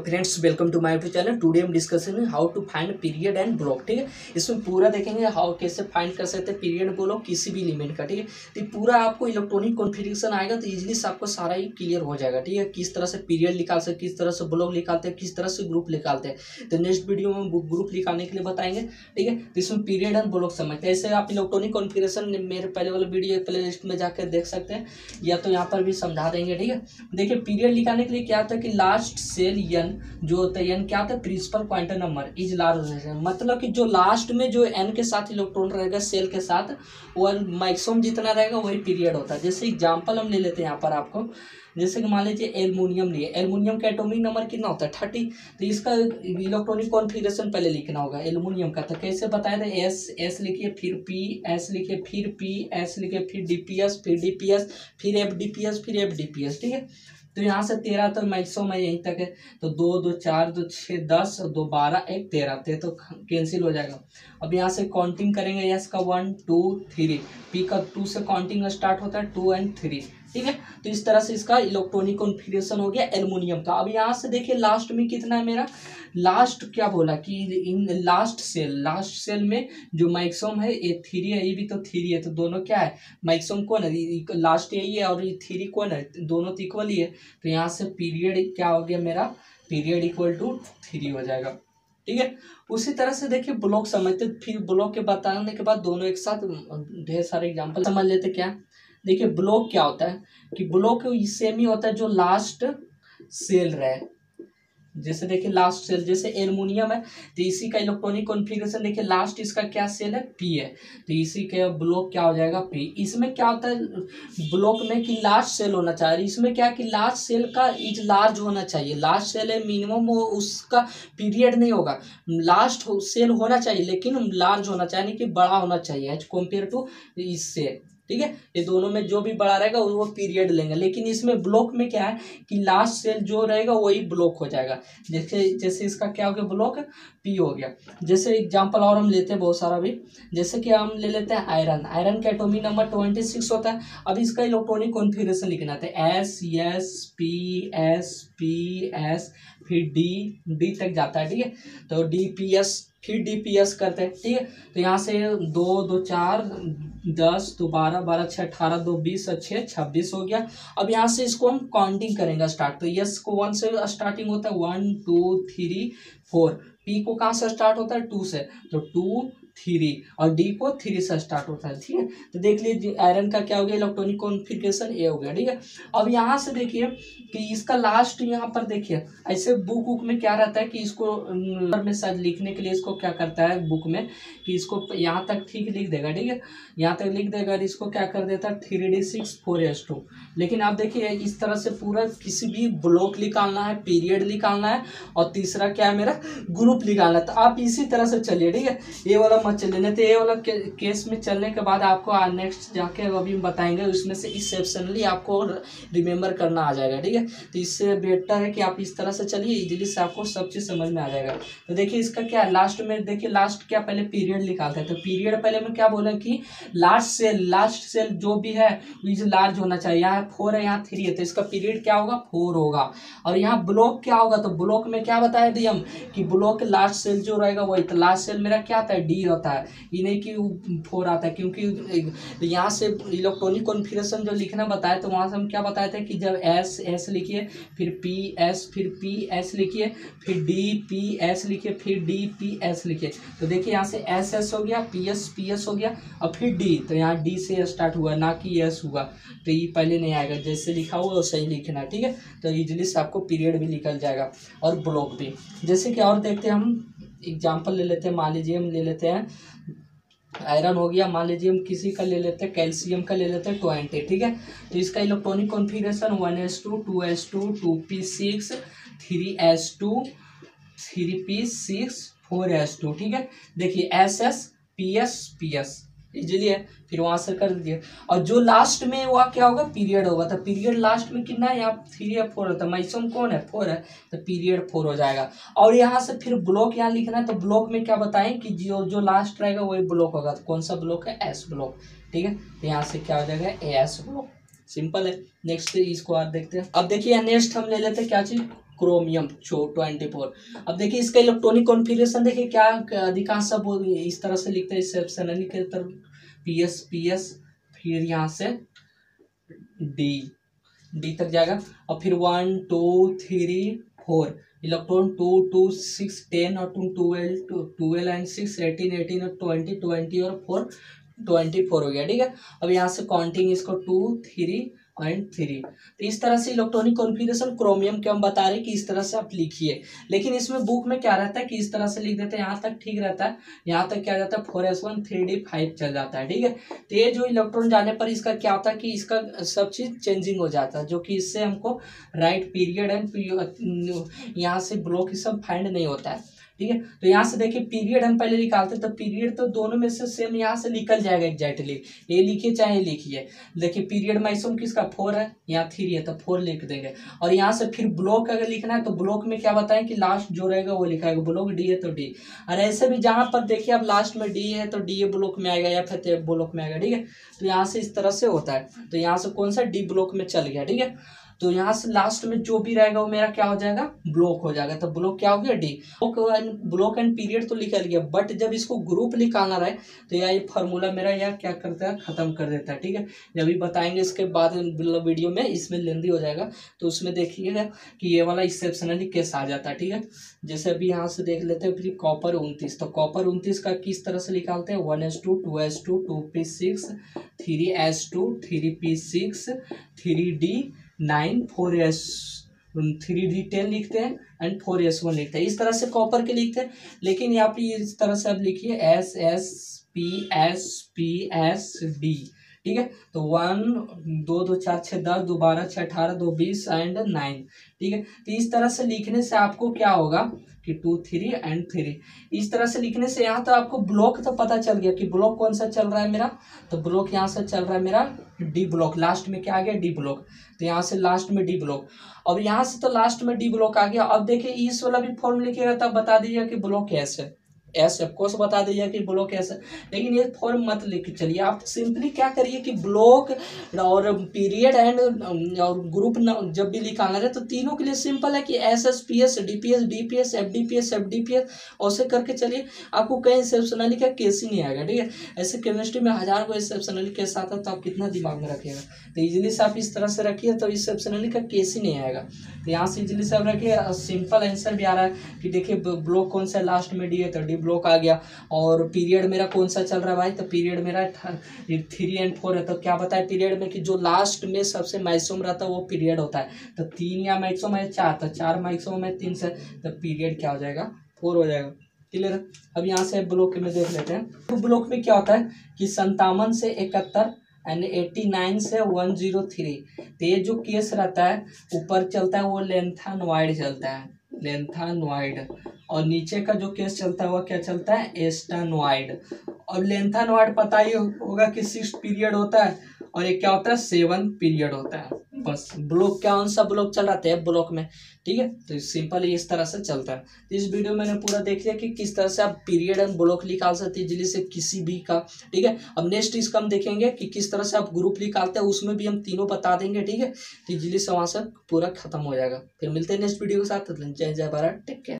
Friends, welcome to my YouTube channel. Today हम discussion how to find period and block. ठीक है, इसमें पूरा देखेंगे हाउ कैसे फाइंड कर सकते हैं पीरियड ब्लॉक किसी भी एलिमेंट का। ठीक है, तो पूरा आपको इलेक्ट्रॉनिक कॉन्फ़िगरेशन आएगा तो इजीली से आपको सारा ही क्लियर हो जाएगा। ठीक है, किस तरह से पीरियड निकाल सकते, किस तरह से ब्लॉक निकालते हैं, किस तरह से ग्रुप निकालते हैं। तो नेक्स्ट वीडियो में ग्रुप निकालने के लिए बताएंगे। ठीक है, तो इसमें पीरियड एंड ब्लॉक समझते हैं। ऐसे आप इलेक्ट्रॉनिक कॉन्फ़िगरेशन मेरे पहले वाले वीडियो प्ले लिस्ट में जाकर देख सकते हैं, या तो यहाँ पर भी समझा देंगे। ठीक है, देखिए पीरियड निकालने के लिए क्या होता है कि लास्ट सेल n जो होता है n क्या होता है, principal quantum number is large. मतलब कि जो लास्ट में जो n के साथ इलेक्ट्रॉन रहेगा सेल के साथ, वो मैक्सिमम जितना रहेगा वही पीरियड होता है। जैसे एग्जांपल हम ले लेते हैं यहाँ पर आपको, जैसे कि मान लीजिए एल्युमिनियम लिए, एल्युमिनियम का एटॉमिक नंबर कितना होता है 30। तो इसका इलेक्ट्रॉनिक कॉन्फ़िगरेशन पहले लिखना होगा एल्युमिनियम का। तो कैसे बताया था, एस लिखिए, फिर पी एस लिखिए, फिर पी एस लिखिए, फिर डीपीएस, फिर डीपीएस, फिर एफ डीपीएस, फिर एफ डीपीएस। ठीक है, तो यहाँ से 13 तो मैक्सिमम है यहीं तक है। तो 2 2 4 2 6 10 2 12 1 13 तो कैंसिल हो जाएगा। अब यहाँ से काउंटिंग करेंगे, एस का 1 2 3, पी का 2 से काउंटिंग स्टार्ट होता है 2 और 3। ठीक है, तो इस तरह से इसका इलेक्ट्रॉनिक कॉन्फ़िगरेशन हो गया एल्युमिनियम का। अब यहाँ से देखिए लास्ट में कितना है मेरा, लास्ट क्या बोला कि इन लास्ट सेल में जो मैक्सिमम है ये 3 है, ये भी तो 3 है। तो दोनों क्या है, मैक्सिमम कौन है, लास्ट यही है और ये 3 कौन है, दोनों तो इक्वल ही है। तो यहाँ से पीरियड क्या हो गया मेरा, पीरियड इक्वल टू 3 हो जाएगा। ठीक है, उसी तरह से देखिए ब्लॉक समझते, फिर ब्लॉक के बताने के बाद दोनों एक साथ ढेर सारे एग्जांपल समझ लेते। क्या देखिए ब्लॉक क्या होता है कि ब्लॉक सेम ही होता है जो लास्ट सेल रहे। जैसे देखिए लास्ट सेल जैसे एल्युमिनियम है, तो इसी का इलेक्ट्रॉनिक कॉन्फ़िगरेशन देखिए लास्ट इसका क्या सेल है, पी है। तो इसी का ब्लॉक क्या हो जाएगा, पी। इसमें क्या होता है ब्लॉक में कि लास्ट सेल होना चाहिए, इसमें क्या कि लास्ट सेल का इज लार्ज होना चाहिए। लास्ट सेल है मिनिमम, वो उसका पीरियड नहीं होगा, लास्ट सेल होना चाहिए लेकिन लार्ज होना चाहिए, कि बड़ा होना चाहिए एज कम्पेयर टू इससे। ठीक है, ये दोनों में जो भी बड़ा रहेगा वो पीरियड लेंगे। लेकिन इसमें ब्लॉक में क्या है कि लास्ट सेल जो रहेगा वही ब्लॉक हो जाएगा। जैसे इसका क्या हो गया, ब्लॉक पी हो गया। जैसे एग्जांपल और हम लेते हैं बहुत सारा भी, जैसे कि हम ले लेते हैं आयरन का एटॉमिक नंबर 26 होता है। अब इसका इलेक्ट्रॉनिक कॉन्फ़िगरेशन लिखना था, एस पी एस फिर डी तक जाता है। ठीक है, तो डी पी एस फिर डीपीएस करते हैं। ठीक है, तो यहाँ से 2 2 4 10 2 12 12 6 18 2 20 और 6 26 हो गया। अब यहाँ से इसको हम काउंटिंग करेंगे स्टार्ट। तो यस को 1 से स्टार्टिंग होता है, 1 2 3 4। पी को कहाँ से स्टार्ट होता है, 2 से, तो 2 3, और डी को 3 से स्टार्ट होता है। ठीक है, तो देख लीजिए आयरन का क्या हो गया, इलेक्ट्रॉनिक कॉन्फ़िगरेशन ए हो गया। ठीक है, अब यहाँ से देखिए कि इसका लास्ट यहाँ पर देखिए, ऐसे बुक में क्या रहता है कि इसको में शायद लिखने के लिए इसको क्या करता है बुक में कि इसको यहाँ तक ठीक लिख देगा। ठीक है, यहाँ तक लिख देगा, इसको क्या कर देता है 3d6 4s2। लेकिन आप देखिए इस तरह से पूरा किसी भी ब्लॉक निकालना है, पीरियड निकालना है, और तीसरा क्या है मेरा, ग्रुप निकालना है। तो आप इसी तरह से चलिए। ठीक है, ये वाला मत चलिए, नहीं तो ये वाला केस में चलने के बाद आपको नेक्स्ट जाके अभी बताएंगे उसमें से एक्सेप्शनली आपको रिमेम्बर करना आ जाएगा। ठीक है, तो इससे बेटर है कि आप इस तरह से चलिए, इजीली से आपको सब चीज़ समझ में आ जाएगा। तो देखिए इसका क्या है, लास्ट में देखिए लास्ट क्या पहले पीरियड निकालते हैं। तो पीरियड पहले में क्या बोला कि लास्ट सेल जो भी है इज लार्ज होना चाहिए। यहाँ 4 है, यहाँ 3 है, तो इसका पीरियड क्या होगा, 4 होगा। और यहाँ ब्लॉक क्या होगा, तो ब्लॉक में क्या बताया दी हम कि ब्लॉक लास्ट सेल जो रहेगा वही, तो लास्ट सेल मेरा क्या आता है, डी होता है, ये नहीं कि 4 आता है। क्योंकि यहाँ से इलेक्ट्रॉनिक कॉन्फ़िगरेशन जो लिखना बताया, तो वहाँ से हम क्या बताए थे कि जब एस लिखिए, फिर पी एस लिखिए, फिर डी पी एस लिखिए, फिर डी पी एस लिखिए। तो देखिए यहाँ से एस हो गया, पी एस हो गया, और फिर डी, तो यहाँ डी से स्टार्ट हुआ ना कि एस हुआ, तो ये पहले नहीं आएगा, जैसे लिखा हुआ वैसे ही लिखना। ठीक है, तो इजीली से आपको पीरियड भी निकल जाएगा और ब्लॉक भी। जैसे कि और देखते हैं हम एग्जाम्पल ले लेते हैं, मान लीजिए हम ले लेते हैं आयरन हो गया, मान लीजिए हम किसी का ले लेते हैं, कैल्शियम का ले लेते हैं 20। ठीक है, तो इसका electronic configuration 1s2 2s2 2p6 3s2 3p6 4s2। ठीक है, देखिए एस पी एस इजीली है, फिर वहाँ से कर दीजिए। और जो लास्ट में वह क्या होगा, पीरियड होगा। तो पीरियड लास्ट में कितना है, यहाँ 3 या 4 होता है, मैक्सिमम कौन है 4 है, तो पीरियड 4 हो जाएगा। और यहाँ से फिर ब्लॉक यहाँ लिखना है, तो ब्लॉक में क्या बताएं कि जो लास्ट रहेगा वही ब्लॉक होगा। तो कौन सा ब्लॉक है, एस ब्लॉक। ठीक है, तो यहाँ से क्या हो जाएगा, ए एस ब्लॉक। सिंपल है। नेक्स्ट इसको और देखते हैं। अब देखिए नेक्स्ट हम ले लेते हैं क्या चीज, क्रोमियम 24। अब देखिए इसका इलेक्ट्रॉनिक कॉन्फ़िगरेशन देखिए क्या अधिकांश सब इस तरह से लिखते हैं एक्सेप्शनली के तरफ PS फिर यहाँ से डी तक जाएगा और फिर 1 2 3 4 इलेक्ट्रॉन 2 2 6 10 और 12 एंड 6 18 और 20 और 4 24 हो गया। ठीक है, अब यहाँ से काउंटिंग इसको 2 3 एंड 3। तो इस तरह से इलेक्ट्रॉनिक कॉन्फ़िगरेशन क्रोमियम के हम बता रहे हैं कि इस तरह से आप लिखिए, लेकिन इसमें बुक में क्या रहता है कि इस तरह से लिख देते हैं, यहाँ तक ठीक रहता है, यहाँ तक क्या जाता है 4s1 3d5 चल जाता है। ठीक है, तो ये जो इलेक्ट्रॉन जाने पर इसका क्या होता है कि इसका सब चीज़ चेंजिंग हो जाता है, जो कि इससे हमको राइट पीरियड एंड यहाँ से ब्लॉक सब फाइंड नहीं होता है। ठीक है, तो यहाँ से देखिए पीरियड हम पहले निकालते तो पीरियड तो दोनों में से सेम यहाँ से निकल जाएगा एग्जैक्टली, ये लिखिए चाहे लिखिए। देखिए पीरियड मैक्सिमम किसका 4 है, यहाँ 3 है तो 4 लिख देंगे। और यहाँ से फिर ब्लॉक अगर लिखना है तो ब्लॉक में क्या बताएं कि लास्ट जो रहेगा वो लिखाएगा, ब्लॉक डी है तो डी। और ऐसे भी जहाँ पर देखिए अब लास्ट में डी है तो डी ए ब्लॉक में आएगा या फिर एफ ब्लॉक में आएगा। ठीक है, तो यहाँ से इस तरह से होता है, तो यहाँ से कौन सा डी ब्लॉक में चल गया। ठीक है, तो यहाँ से लास्ट में जो भी रहेगा वो मेरा क्या हो जाएगा, ब्लॉक हो जाएगा। तो ब्लॉक क्या हो गया, डी। ब्लॉक एंड पीरियड तो निकल गया, बट जब इसको ग्रुप निकालना रहे तो यह ये फार्मूला मेरा यह क्या करता है, खत्म कर देता है। ठीक है, जब भी बताएंगे इसके बाद वीडियो में, इसमें लेंदी हो जाएगा तो उसमें देखिएगा कि ये वाला एक्सेप्शनली केस आ जाता है। ठीक है, जैसे अभी यहाँ से देख लेते हैं फिर कॉपर 29, तो कॉपर 29 का किस तरह से निकालते हैं, 1s2 2s2 2p6 3s2 3p6 3d9 4s 3d10 लिखते हैं एंड 4s1 लिखते हैं। इस तरह से कॉपर के लिखते हैं, लेकिन यहाँ पे इस तरह से आप लिखिए SSPSPSD। ठीक है, तो 1 2 2 4 6 10 2 12 6 18 2 20 एंड 9। ठीक है, तो इस तरह से लिखने से आपको क्या होगा कि 2 3 एंड 3, इस तरह से लिखने से यहाँ तो आपको ब्लॉक तो पता चल गया कि ब्लॉक कौन सा चल रहा है मेरा, तो ब्लॉक यहाँ से चल रहा है मेरा डी ब्लॉक, लास्ट में क्या आ गया डी ब्लॉक, तो यहाँ से लास्ट में डी ब्लॉक। अब यहाँ से तो लास्ट में डी ब्लॉक आ गया। अब देखिए इस वाला भी फॉर्म लिखिएगा तब बता दीजिएगा कि ब्लॉक कैसे है, एस ऑफकोर्स बता दीजिए कि ब्लॉक ऐसा, लेकिन ये फॉर्म मत लेके चलिए। आप सिंपली क्या करिए कि ब्लॉक और पीरियड एंड और ग्रुप जब भी निकालना है तो तीनों के लिए सिंपल है कि SSPS DPS DPS FDPS FDPS ऐसे करके चलिए, आपको कहीं एक्सेप्शनली का केस ही नहीं आएगा। ठीक है, ऐसे केमिस्ट्री में 1000 को एक्सेप्शनली केस आता है तो आप कितना दिमाग में रखिएगा, तो इजीली से आप इस तरह से रखिए तो एक्सेप्शनली का केस ही नहीं आएगा। तो यहाँ से इजीली से आप रखिए, सिंपल आंसर भी आ रहा है कि देखिए ब्लॉक कौन सा लास्ट में डी है तो डी ब्लॉक आ गया। और पीरियड मेरा कौन सा चल रहा है भाई, तो पीरियड मेरा 3 एंड 4 है, तो क्या बताए पीरियड में कि जो लास्ट में सबसे मैक्सिमम रहता है वो पीरियड होता है, तो 3 या मैक्सिमम है 4, तो 4 मैक्सिमम है 3 से, तो पीरियड क्या हो जाएगा 4 हो जाएगा। क्लियर। अब यहाँ से ब्लॉक में देख लेते हैं, तो ब्लॉक में क्या होता है कि 57 से 71 एंड 89 से 103, तो ये जो केस रहता है ऊपर चलता है वो लेंथानवाइड चलता है, लेंथानवाइड, और नीचे का जो केस चलता है वो क्या चलता है, एस्टानवाइड। और लेंथानवाइड पता ही होगा कि 6 पीरियड होता है और ये क्या होता है 7 पीरियड होता है। बस ब्लॉक क्या कौन सा ब्लॉक चल रहा था ब्लॉक में। ठीक है, तो सिंपल इस तरह से चलता है। तो इस वीडियो में मैंने पूरा देख लिया कि किस तरह से आप पीरियड एंड ब्लॉक निकाल सकते हैं इजीली से किसी भी का। ठीक है, अब नेक्स्ट इसका हम देखेंगे कि किस तरह से आप ग्रुप निकालते हैं, उसमें भी हम तीनों बता देंगे। ठीक है, तो इजीली से वहाँ से पूरा खत्म हो जाएगा। फिर मिलते हैं नेक्स्ट वीडियो के साथ। जय जय भारत, टेक केयर।